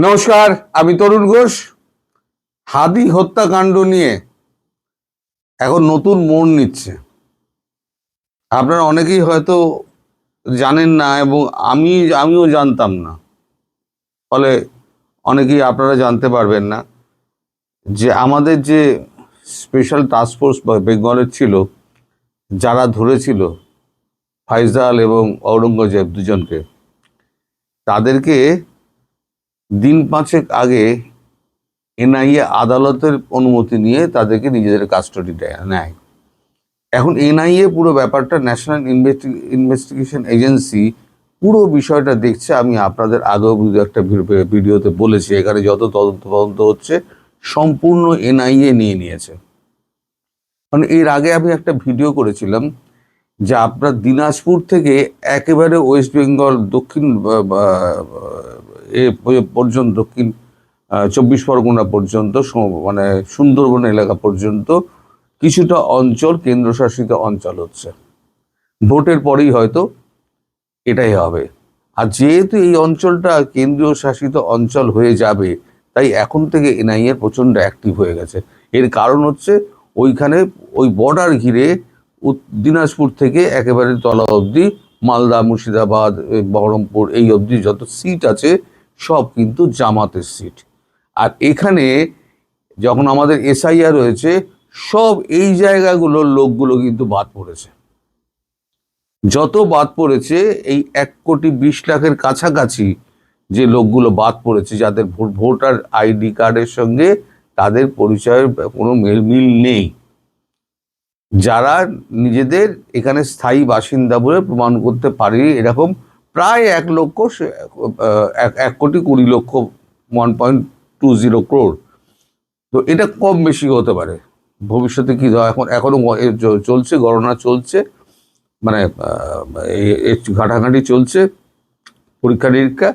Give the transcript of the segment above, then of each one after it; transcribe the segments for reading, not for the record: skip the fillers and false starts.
নমস্কার, আমি তরুণ ঘোষ। হাদি হত্যাকাণ্ড নিয়ে এখন নতুন মোড় নিচ্ছে। আপনারা অনেকেই হয়তো জানেন না এবং আমিও জানতাম না। ফলে অনেকেই আপনারা জানতে পারবেন না যে আমাদের যে স্পেশাল টাস্ক ফোর্স বেঙ্গলের ছিল, যারা ধরেছিল ফাইজাল এবং ঔরঙ্গজেব দুজনকে, তাদেরকে দিন পাঁচেক আগে এনআইএ আদালতের অনুমতি নিয়ে তাদেরকে নিজেদের কাস্টডি নেয়। এখন এনআইএ পুরো ব্যাপারটা, ন্যাশনাল ইনভেস্টিগেশন এজেন্সি পুরো বিষয়টা দেখছে। আমি আপনাদের আগেও একটা ভিডিওতে বলেছি, এখানে যত তদন্ত হচ্ছে সম্পূর্ণ এনআইএ নিয়ে নিয়েছে। মানে এর আগে আমি একটা ভিডিও করেছিলাম যে আপনার দিনাজপুর থেকে একেবারে ওয়েস্ট বেঙ্গল দক্ষিণ পর্যন্ত, দক্ষিণ 24 পরগনা পর্যন্ত, মানে সুন্দরবন এলাকা পর্যন্ত কিছুটা অঞ্চল কেন্দ্রশাসিত অঞ্চল হচ্ছে। ভোটের পরেই হয়তো এটাই হবে। আর যেহেতু এই অঞ্চলটা কেন্দ্রীয় শাসিত অঞ্চল হয়ে যাবে, তাই এখন থেকে এনআইএ প্রচণ্ড অ্যাক্টিভ হয়ে গেছে। এর কারণ হচ্ছে ওইখানে ওই বর্ডার ঘিরে দিনাজপুর থেকে একেবারে তলা অবধি, মালদা, মুর্শিদাবাদ, বহরমপুর এই অবধি যত সিট আছে সব কিন্তু জামাতের সিট। আর এখানে যখন আমাদের এসআইআর হয়েছে, সব এই জায়গাগুলোর লোকগুলো কিন্তু বাদ পড়েছে। যত বাদ পড়েছে এই 1,20,00,000-এর কাছাকাছি যে লোকগুলো বাদ পড়েছে, যাদের ভোটার আইডি কার্ডের সঙ্গে তাদের পরিচয়ের কোনো মিল নেই, যারা নিজেদের এখানে স্থায়ী বাসিন্দা বলে প্রমাণ করতে পারে, এরকম প্রায় 1,20,00,000, 1.20 crore। তো এটা কম বেশি হতে পারে। ভবিষ্যতে কি এখনো চলছে, গণনা চলছে, মানে ঘাটাঘাটি চলছে, পরীক্ষা নিরীক্ষা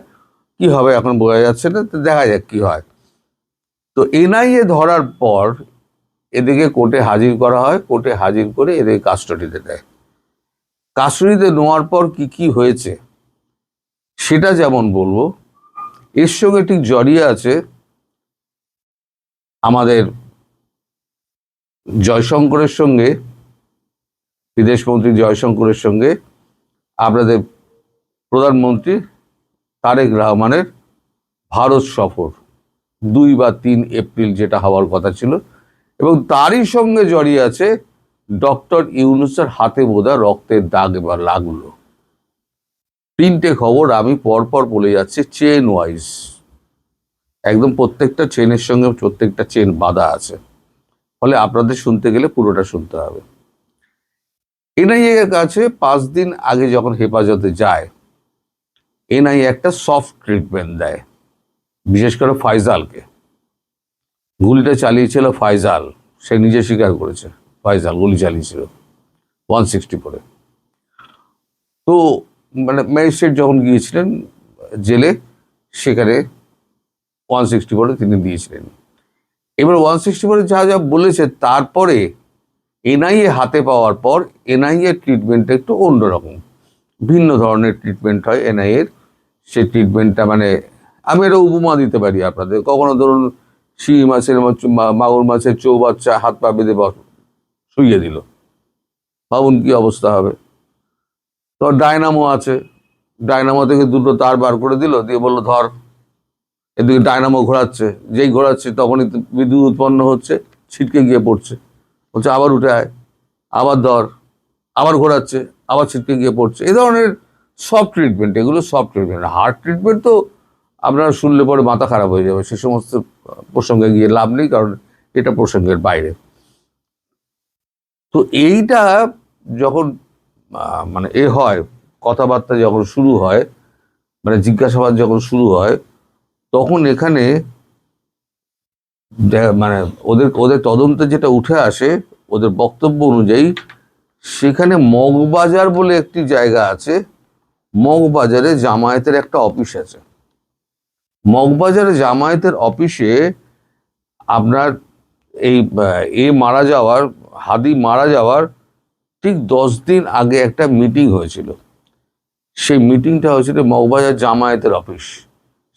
কি হবে এখন বোঝা যাচ্ছে না। তো দেখা যাক কি হয়। তো এনআইএ ধরার পর এদেরকে কোর্টে হাজির করা হয়। কোর্টে হাজির করে এদের কাস্টডিতে দেয়। কাস্টডিতে নেওয়ার পর কি কি হয়েছে সেটা যেমন বলবো, এর সঙ্গে ঠিক জড়িয়ে আছে আমাদের জয়শঙ্করের সঙ্গে, বিদেশমন্ত্রী জয়শঙ্করের সঙ্গে আপনাদের প্রধানমন্ত্রী তারেক রহমানের ভারত সফর 2 বা 3 এপ্রিল যেটা হওয়ার কথা ছিল, এবং তারই সঙ্গে জড়িয়ে আছে ডক্টর ইউনূসের হাতে বোধহয় রক্তের দাগ এবার লাগলো। 3টে খবর আমি পরপর বলে যাচ্ছি, চেন ওয়াইজ, একদম প্রত্যেকটা চেনের সঙ্গে প্রত্যেকটা চেন বাঁধা আছে। ফলে আপনাদের শুনতে গেলে পুরোটা শুনতে হবে। এনআইএ এর কাছে 5 দিন আগে যখন হেফাজতে যায়, এনআইএ একটা সফট ট্রিটমেন্ট দেয়, বিশেষ করে ফাইজালকে। গুলিটা চালিয়েছিল ফাইজাল, সে নিজে স্বীকার করেছে ফাইজাল গুলি চালিয়েছিল 160 করে। তো মানে ম্যাজিস্ট্রেট যখন গিয়েছিলেন জেলে, সেখানে 160 করে তিনি দিয়েছিলেন। এবার 160 করে যা যা বলেছে, তারপরে এনআইএ হাতে পাওয়ার পর এনআইএ ট্রিটমেন্টটা একটু অন্যরকম, ভিন্ন ধরনের ট্রিটমেন্ট হয় এনআইএর। সেই ট্রিটমেন্টটা মানে আমি একটা উপমা দিতে পারি আপনাদের। কখনো ধরুন শিঙি মাছের, মাগুর মাছের চৌবাচ্চা হাত পা বেঁধে শুইয়ে দিল, ভাবুন কি অবস্থা হবে। তো ডায়নামো আছে, ডায়নামো থেকে 2টো তার বার করে দিল, দিয়ে বললো ধর। এদিকে ডায়নামো ঘোরাচ্ছে, যেই ঘোরাচ্ছে তখনই বিদ্যুৎ উৎপন্ন হচ্ছে, ছিটকে গিয়ে পড়ছে, বলছে আবার উঠে আয়, আবার ধর, আবার ঘোরাচ্ছে, আবার ছিটকে গিয়ে পড়ছে। এই ধরনের সফট ট্রিটমেন্ট, এগুলো সফট ট্রিটমেন্ট। হার্ড ট্রিটমেন্ট তো আপনারা শুনলে পরে মাথা খারাপ হয়ে যাবে, সে সমস্ত প্রসঙ্গে গিয়ে লাভ নেই, কারণ এটা প্রসঙ্গের বাইরে। তো এইটা যখন মানে হয়, কথাবার্তা যখন শুরু হয়, মানে জিজ্ঞাসাবাদ যখন শুরু হয়, তখন এখানে মানে ওদের তদন্তে যেটা উঠে আসে, ওদের বক্তব্য অনুযায়ী, সেখানে মগবাজার বলে একটি জায়গা আছে, মগবাজারে জামায়াতের একটা অফিস আছে। মগবাজারে জামায়াতের অফিসে আপনার এই হাদি মারা যাওয়ার ঠিক 10 দিন আগে একটা মিটিং হয়েছিল। সেই মিটিংটা হয়েছিল মগবাজার জামায়াতের অফিস,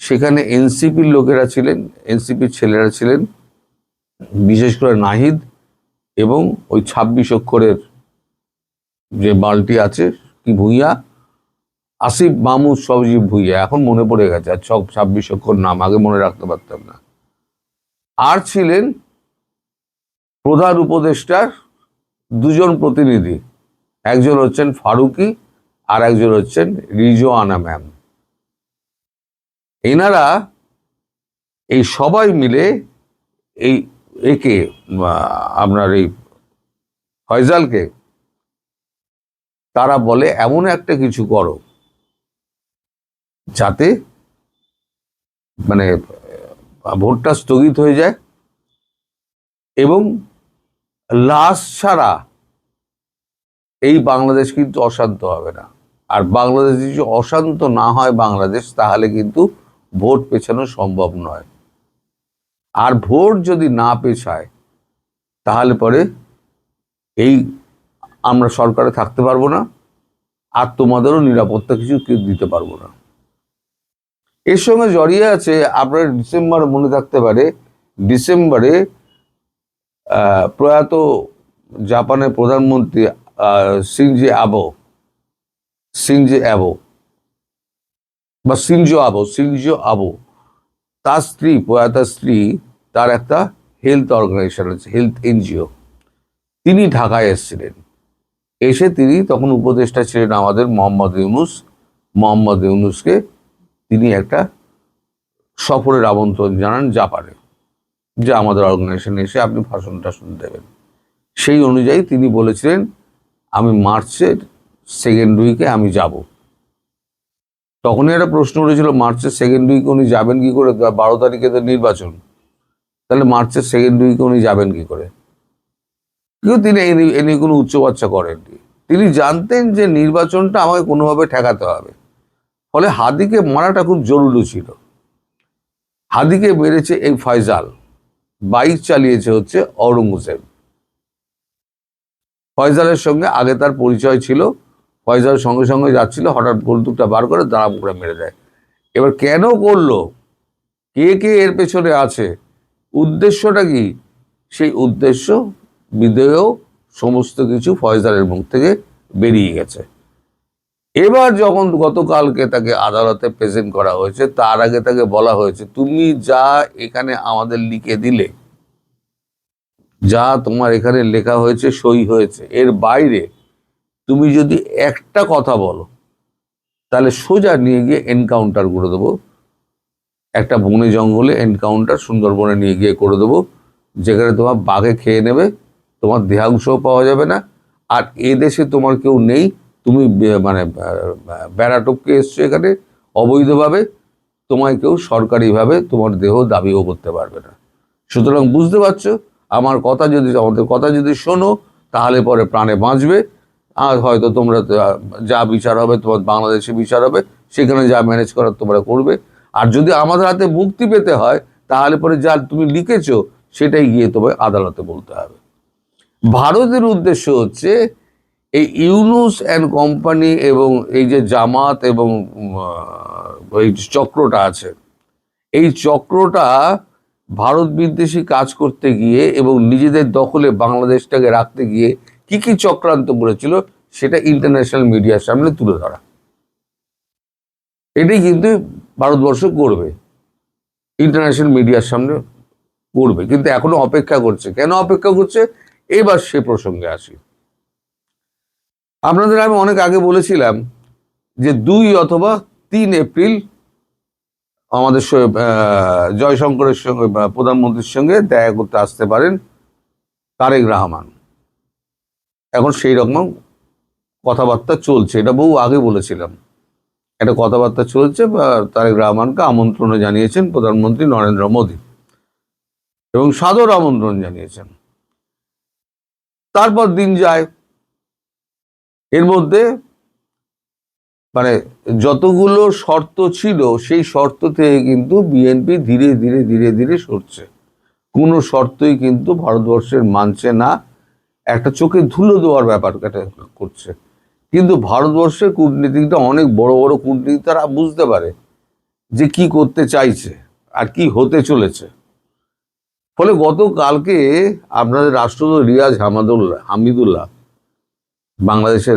সেখানে এনসিপির লোকেরা ছিলেন, এনসিপির ছেলেরা ছিলেন, বিশেষ করে নাহিদ এবং ওই 26 অক্ষরের যে বালটি আছে কি ভূঁইয়া, আসিফ মাহমুদ সবজি ভূঁইয়া, এখন মনে পড়ে গেছে, আর সব 26 অক্ষর নাম আগে মনে রাখতে পারতাম না। আর ছিলেন প্রধান উপদেষ্টার দুজন প্রতিনিধি, একজন হচ্ছেন ফারুকি আর একজন হচ্ছেন রিজওয়ানা ম্যাম। এনারা এই সবাই মিলে এই একে আপনার এই ফয়জালকে তারা বলে এমন একটা কিছু করো যাতে মানে ভোটটা স্থগিত হয়ে যায় এবং লাশ ছাড়া এই বাংলাদেশ কিন্তু অশান্ত হবে না। আর বাংলাদেশ যদি অশান্ত না হয় বাংলাদেশ, তাহলে কিন্তু ভোট পেছানো সম্ভব নয়। আর ভোট যদি না পেছায় তাহলে পরে এই আমরা সরকারে থাকতে পারবো না, আর তোমাদেরও নিরাপত্তা কিছু দিতে পারবো না। এর সঙ্গে জড়িয়ে আছে আপনার ডিসেম্বর মনে থাকতে পারে, ডিসেম্বরে প্রয়াত জাপানের প্রধানমন্ত্রী শিনজো আবে তার স্ত্রী, প্রয়াত স্ত্রী, তার একটা হেলথ অর্গানাইজেশন আছে, হেলথ এনজিও, তিনি ঢাকায় এসেছিলেন। এসে তিনি তখন উপদেষ্টা ছিলেন আমাদের মোহাম্মদ ইউনুসকে তিনি একটা সফরের আমন্ত্রণ জানান জাপানে, যে আমাদের অর্গানাইজেশনে এসে আপনি ভাষণ টাষণ দেবেন। সেই অনুযায়ী তিনি বলেছিলেন আমি মার্চের সেকেন্ড উইকে আমি যাব। তখনই একটা প্রশ্ন উঠেছিল, মার্চের সেকেন্ড উইকে উনি যাবেন কি করে? 12 তারিখে তো নির্বাচন, তাহলে মার্চের সেকেন্ড উইকে উনি যাবেন কি করে? কিন্তু তিনি এ নিয়ে কোনো উচ্চবাচ্চা করেননি। তিনি জানতেন যে নির্বাচনটা আমাকে কোনোভাবে ঠেকাতে হবে, ফলে হাদিকে মারাটা খুব জরুরি ছিল। হাদিকে মেরেছে এই ফয়জাল, বাইক চালিয়েছে হচ্ছে ঔরঙ্গজেব। ফয়জালের সঙ্গে আগে তার পরিচয় ছিল, ফয়জাল সঙ্গে সঙ্গে যাচ্ছিল, হঠাৎ বন্দুকটা বার করে দাঁড়াম করে মেরে দেয়। এবার কেন করলো, কে কে এর পেছনে আছে, উদ্দেশ্যটা কি, সেই উদ্দেশ্য বিদেয় সমস্ত কিছু ফয়জালের মুখ থেকে বেরিয়ে গেছে। এবার যখন গতকালকে তাকে আদালতে প্রেজেন্ট করা হয়েছে, তার আগে তাকে বলা হয়েছে তুমি যা এখানে আমাদের লিখে দিলে, যা তোমার এখানে লেখা হয়েছে, সই হয়েছে, এর বাইরে তুমি যদি একটা কথা বলো তাহলে সোজা নিয়ে গিয়ে এনকাউন্টার করে দেবো, একটা বনে জঙ্গলে এনকাউন্টার সুন্দরবনে নিয়ে গিয়ে করে দেবো, যেখানে তোমার বাঘে খেয়ে নেবে, তোমার দেহাংশও পাওয়া যাবে না, আর এদেশে তোমার কেউ নেই, তুমি মানে বেড়া টপকে এসছো এখানে অবৈধভাবে, তোমায় কেউ সরকারিভাবে তোমার দেহ দাবিও করতে পারবে না। সুতরাং বুঝতে পারছো, আমাদের কথা যদি শোনো তাহলে পরে প্রাণে বাঁচবে, আর হয়তো তোমরা যা বিচার হবে তোমার বাংলাদেশে বিচার হবে, সেখানে যা ম্যানেজ করার তোমরা করবে। আর যদি আমাদের হাতে মুক্তি পেতে হয় তাহলে পরে যা তুমি লিখেছো সেটাই গিয়ে তোমায় আদালতে বলতে হবে। ভারতের উদ্দেশ্য হচ্ছে এই ইউনুস অ্যান্ড কোম্পানি এবং এই যে জামাত এবং ওই চক্রটা আছে, এই চক্রটা ভারত বিদ্বেষী কাজ করতে গিয়ে এবং নিজেদের দখলে বাংলাদেশটাকে রাখতে গিয়ে কি কি চক্রান্ত করেছিল সেটা ইন্টারন্যাশনাল মিডিয়ার সামনে তুলে ধরা। এটাই কিন্তু ভারতবর্ষ করবে, ইন্টারন্যাশনাল মিডিয়ার সামনে করবে, কিন্তু এখনো অপেক্ষা করছে। কেন অপেক্ষা করছে, এবার সে প্রসঙ্গে আসি। আপনাদের আমি অনেক আগে বলেছিলাম যে 2 অথবা 3 এপ্রিল আমাদের জয়শঙ্করের সঙ্গে প্রধানমন্ত্রীর সঙ্গে দেখা করতে আসতে পারেন তারেক রহমান। এখন সেই রকম কথাবার্তা চলছে, এটা বহু আগে বলেছিলাম, একটা কথাবার্তা চলছে, তারেক রহমানকে আমন্ত্রণ জানিয়েছেন প্রধানমন্ত্রী নরেন্দ্র মোদী এবং সাদর আমন্ত্রণ জানিয়েছেন। তারপর দিন যায়, এর মধ্যে মানে যতগুলো শর্ত ছিল সেই শর্ত থেকে কিন্তু বিএনপি ধীরে ধীরে ধীরে ধীরে সরছে। কোনো শর্তই কিন্তু ভারতবর্ষের মানছে না, একটা চোখে ধুলো দেওয়ার ব্যাপারটা করছে। কিন্তু ভারতবর্ষের কূটনীতিকটা অনেক বড় বড় কূটনীতিক, তারা বুঝতে পারে যে কি করতে চাইছে আর কি হতে চলেছে। ফলে গতকালকে আপনাদের রাষ্ট্রদূত রিয়াজ হামিদুল্লাহ, বাংলাদেশের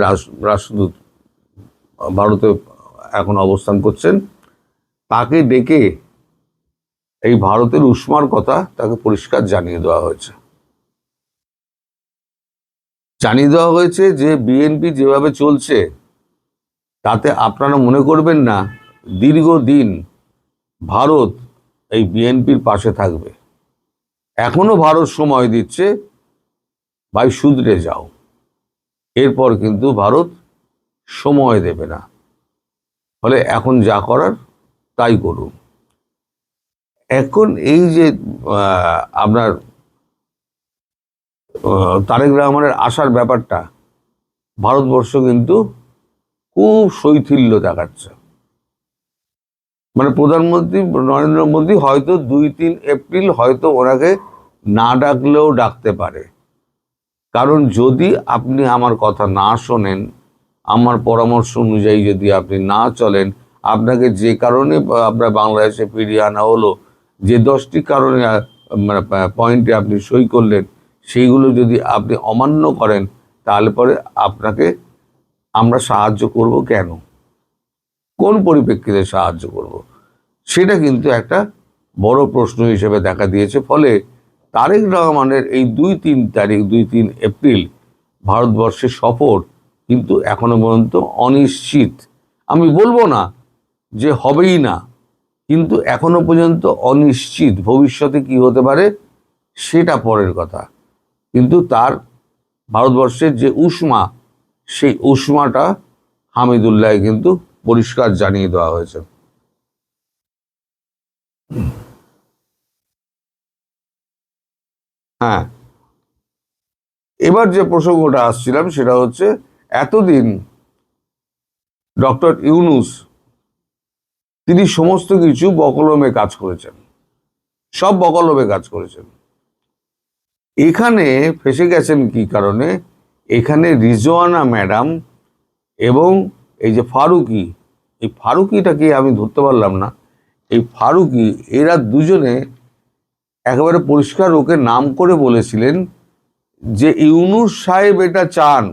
রাষ্ট্রদূত ভারতে এখন অবস্থান করছেন, তাকে ডেকে এই ভারতের উষ্মার কথা তাকে পরিষ্কার জানিয়ে দেওয়া হয়েছে। যে বিএনপি যেভাবে চলছে তাতে আপনারা মনে করবেন না দীর্ঘদিন ভারত এই বিএনপির পাশে থাকবে। এখনো ভারত সময় দিচ্ছে, ভাই শুধরে যাও, এরপর কিন্তু ভারত সময় দেবে না। ফলে এখন যা করার তাই করুন। এখন এই যে আপনার তারেক রহমানের আসার ব্যাপারটা, ভারতবর্ষ কিন্তু খুব শৈথিল্য দেখাচ্ছে। মানে প্রধানমন্ত্রী নরেন্দ্র মোদী হয়তো 2-3 এপ্রিল হয়তো ওনাকে না ডাকলেও ডাকতে পারে। কারণ যদি আপনি আমার কথা না শোনেন, আমার পরামর্শ অনুযায়ী যদি আপনি না চলেন, আপনাকে যে কারণে আপনার বাংলাদেশে ফিরিয়ে আনা হলো, যে 10টি কারণে মানে পয়েন্টে আপনি সই করলেন, সেইগুলো যদি আপনি অমান্য করেন, তাহলে পরে আপনাকে আমরা সাহায্য করব কেন, কোন পরিপ্রেক্ষিতে সাহায্য করব, সেটা কিন্তু একটা বড় প্রশ্ন হিসেবে দেখা দিয়েছে। ফলে তারেক রহমানের এই 2-3 এপ্রিল ভারতবর্ষের সফর কিন্তু এখনো পর্যন্ত অনিশ্চিত। আমি বলবো না যে হবেই না, কিন্তু এখনো পর্যন্ত অনিশ্চিত। ভবিষ্যতে কি হতে পারে সেটা পরের কথা, কিন্তু তার ভারতবর্ষের যে উষ্মা, সেই উষ্মাটা হামিদুল্লাহ কিন্তু পরিষ্কার জানিয়ে দেওয়া হয়েছে। হ্যাঁ, এবার যে প্রসঙ্গটা আসছিলাম সেটা হচ্ছে, এতদিন ডক্টর ইউনূস তিনি সমস্ত কিছু বকলমে কাজ করেছেন, সব বকলমে কাজ করেছেন। এখানে ফেসে গেছেন কি কারণে? এখানে রিজওয়ানা ম্যাডাম এবং এই যে ফারুকি, এই ফারুকিটাকে আমি ধরতে পারলাম না, এই ফারুকি, এরা দুজনে একেবারে পরিষ্কার ওকে নাম করে বলেছিলেন যে ইউনূস সাহেব এটা চান,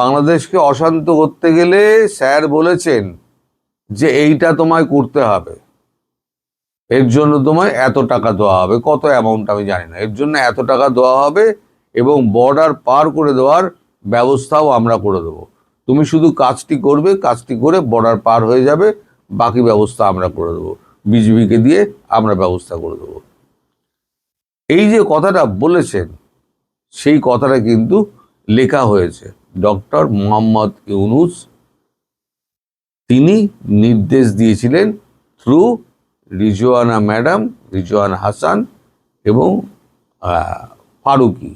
বাংলাদেশকে অশান্ত করতে গেলে স্যার বলেছেন যে এইটা তোমায় করতে হবে, এর জন্য তোমায় এত টাকা দেওয়া হবে, কত অ্যামাউন্ট আমি জানি না, এর জন্য এত টাকা দেওয়া হবে এবং বর্ডার পার করে দেওয়ার ব্যবস্থাও আমরা করে দেবো, তুমি শুধু কাজটি করবে, কাজটি করে বর্ডার পার হয়ে যাবে, বাকি ব্যবস্থা আমরা করে দেবো, বিজিবিকে দিয়ে আমরা ব্যবস্থা করে দেবো। এই যে কথাটা বলেছেন, সেই কথাটা কিন্তু লেখা হয়েছে। ডক্টর মোহাম্মদ ইউনূস তিনি নির্দেশ দিয়েছিলেন থ্রু রিজওয়ানা ম্যাডাম, রিজওয়ানা হাসান এবং ফারুকি,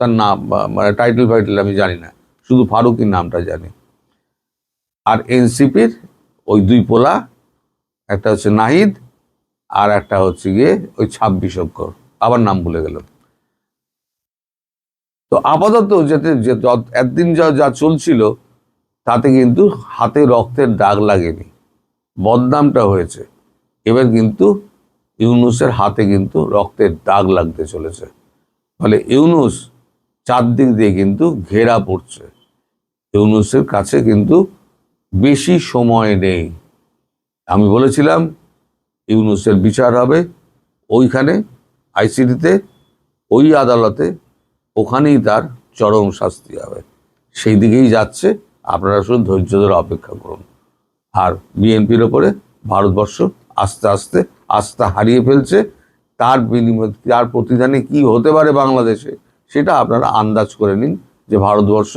তার নাম মানে টাইটেল ফাইটেল আমি জানি না, শুধু ফারুকির নামটা জানি। আর এনসিপির ওই 2 পোলা, একটা হচ্ছে নাহিদ আর একটা হচ্ছে গিয়ে ওই 26 অক্ষর, আবার নাম ভুলে গেলাম। তো আপাতত যেতে একদিন যা চলছিল তাতে কিন্তু হাতে রক্তের দাগ লাগেনি, বদনামটা হয়েছে। এবার কিন্তু ইউনূসের হাতে কিন্তু রক্তের দাগ লাগতে চলেছে। ফলে ইউনূস চারদিক দিয়ে কিন্তু ঘেরা পড়ছে। ইউনূসের কাছে কিন্তু বেশি সময় নেই। আমি বলেছিলাম ইউনূসের বিচার হবে ওইখানে আইসিটিতে, ওই আদালতে, ওখানেই তার চরম শাস্তি হবে। সেই দিকেই যাচ্ছে, আপনারা শুধু ধৈর্য ধরে অপেক্ষা করুন। আর বিএনপির ওপরে ভারতবর্ষ আস্তে আস্তে আস্থা হারিয়ে ফেলছে। তার বিনিময়ে, তার প্রতিদানে কি হতে পারে বাংলাদেশে, সেটা আপনারা আন্দাজ করে নিন যে ভারতবর্ষ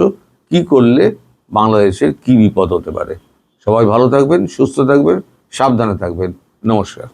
কি করলে বাংলাদেশের কি বিপদ হতে পারে। সবাই ভালো থাকবেন, সুস্থ থাকবেন, সাবধানে থাকবেন। নমস্কার।